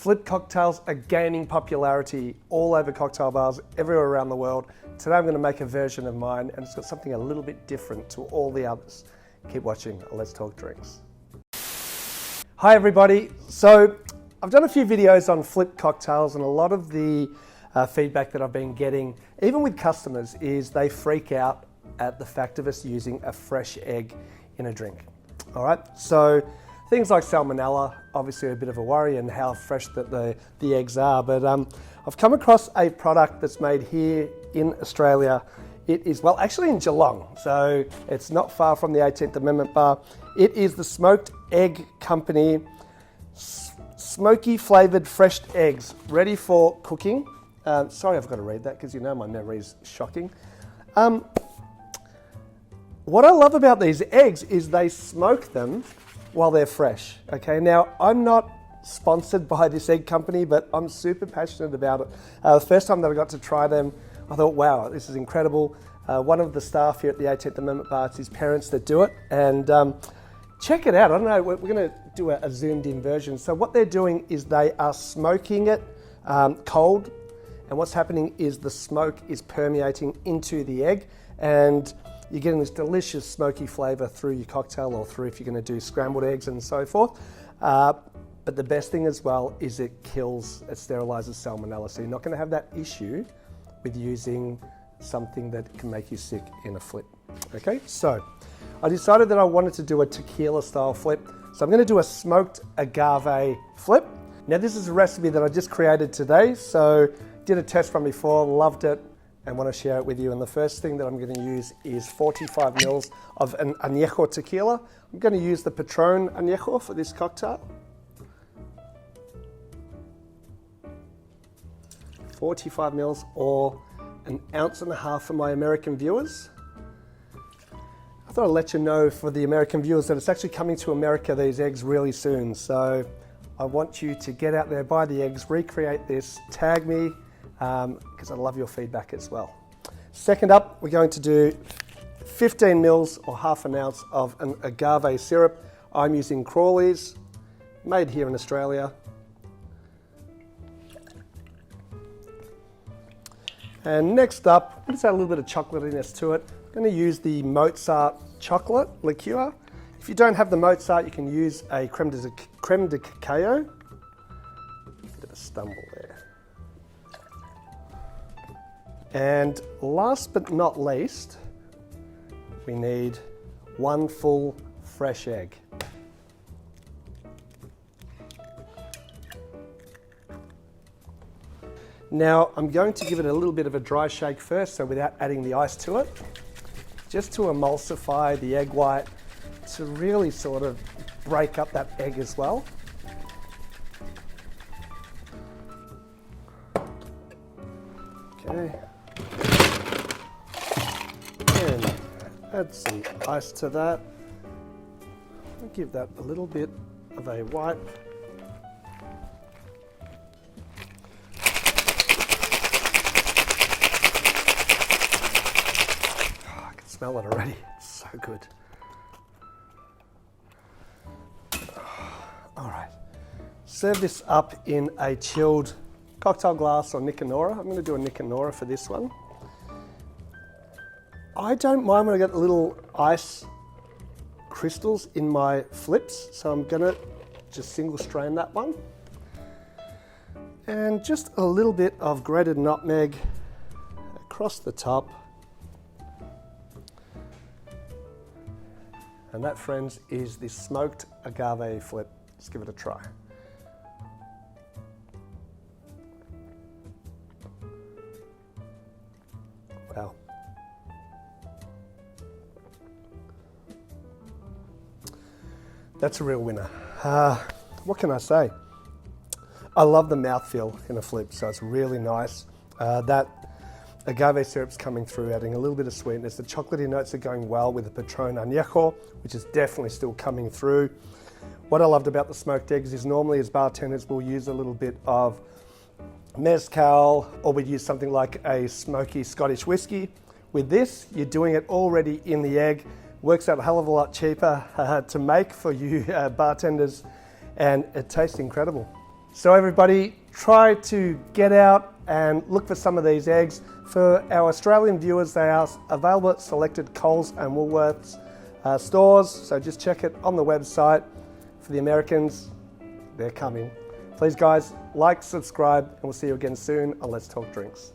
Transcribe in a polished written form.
Flip cocktails are gaining popularity all over cocktail bars everywhere around the world. Today I'm going to make a version of mine and it's got something a little bit different to all the others. Keep watching Let's Talk Drinks. Hi everybody. So I've done a few videos on flip cocktails and a lot of the feedback that I've been getting, even with customers, is they freak out at the fact of us using a fresh egg in a drink. All right, so things like salmonella, obviously a bit of a worry, and how fresh that the eggs are. But I've come across a product that's made here in Australia. It is, well, actually in Geelong, so it's not far from the 18th Amendment bar. It is the Smoked Egg Company smoky flavoured fresh eggs, ready for cooking. Sorry, I've got to read that because you know my memory is shocking. What I love about these eggs is they smoke them while they're fresh. Okay, now I'm not sponsored by this egg company, but I'm super passionate about it. The first time that I got to try them, I thought, wow, this is incredible. One of the staff here at the 18th Amendment bar, it's his parents that do it, and check it out. I don't know, we're going to do a zoomed in version. So what they're doing is they are smoking it cold, and what's happening is the smoke is permeating into the egg, and you're getting this delicious smoky flavour through your cocktail, or through if you're going to do scrambled eggs and so forth. But the best thing as well is it sterilises salmonella, so you're not going to have that issue with using something that can make you sick in a flip. Okay, so I decided that I wanted to do a tequila style flip, so I'm going to do a smoked agave flip. Now this is a recipe that I just created today, so did a test run before, loved it, and want to share it with you. And the first thing that I'm going to use is 45 mils of an añejo tequila. I'm going to use the Patron añejo for this cocktail. 45 mils, or an ounce and a half for my American viewers. I thought I'd let you know for the American viewers that it's actually coming to America, these eggs, really soon. So I want you to get out there, buy the eggs, recreate this, tag me, because I love your feedback as well. Second up, we're going to do 15 mils or half an ounce of an agave syrup. I'm using Crawley's, made here in Australia. And next up, let's add a little bit of chocolatiness to it. I'm going to use the Mozart chocolate liqueur. If you don't have the Mozart, you can use a creme de cacao. Bit of a stumble there. And last but not least, we need one full fresh egg. Now I'm going to give it a little bit of a dry shake first, so without adding the ice to it, just to emulsify the egg white, to really sort of break up that egg as well. Okay. And add some ice to that. Give that a little bit of a wipe. Oh, I can smell it already. It's so good. All right. Serve this up in a chilled cocktail glass or Nicanora. I'm going to do a Nicanora for this one. I don't mind when I get little ice crystals in my flips, so I'm going to just single strain that one. And just a little bit of grated nutmeg across the top. And that, friends, is the smoked agave flip. Let's give it a try. Wow. That's a real winner. What can I say? I love the mouthfeel in a flip, so it's really nice. That agave syrup's coming through, adding a little bit of sweetness. The chocolatey notes are going well with the Patron añejo, which is definitely still coming through. What I loved about the smoked eggs is normally as bartenders we'll use a little bit of mezcal, or we'd use something like a smoky Scottish whiskey. With this, you're doing it already in the egg. Works out a hell of a lot cheaper to make for you bartenders, and it tastes incredible. So everybody, try to get out and look for some of these eggs. For our Australian viewers, they are available at selected Coles and Woolworths stores, so just check it on the website. For the Americans, they're coming. Please guys, like, subscribe, and we'll see you again soon on Let's Talk Drinks.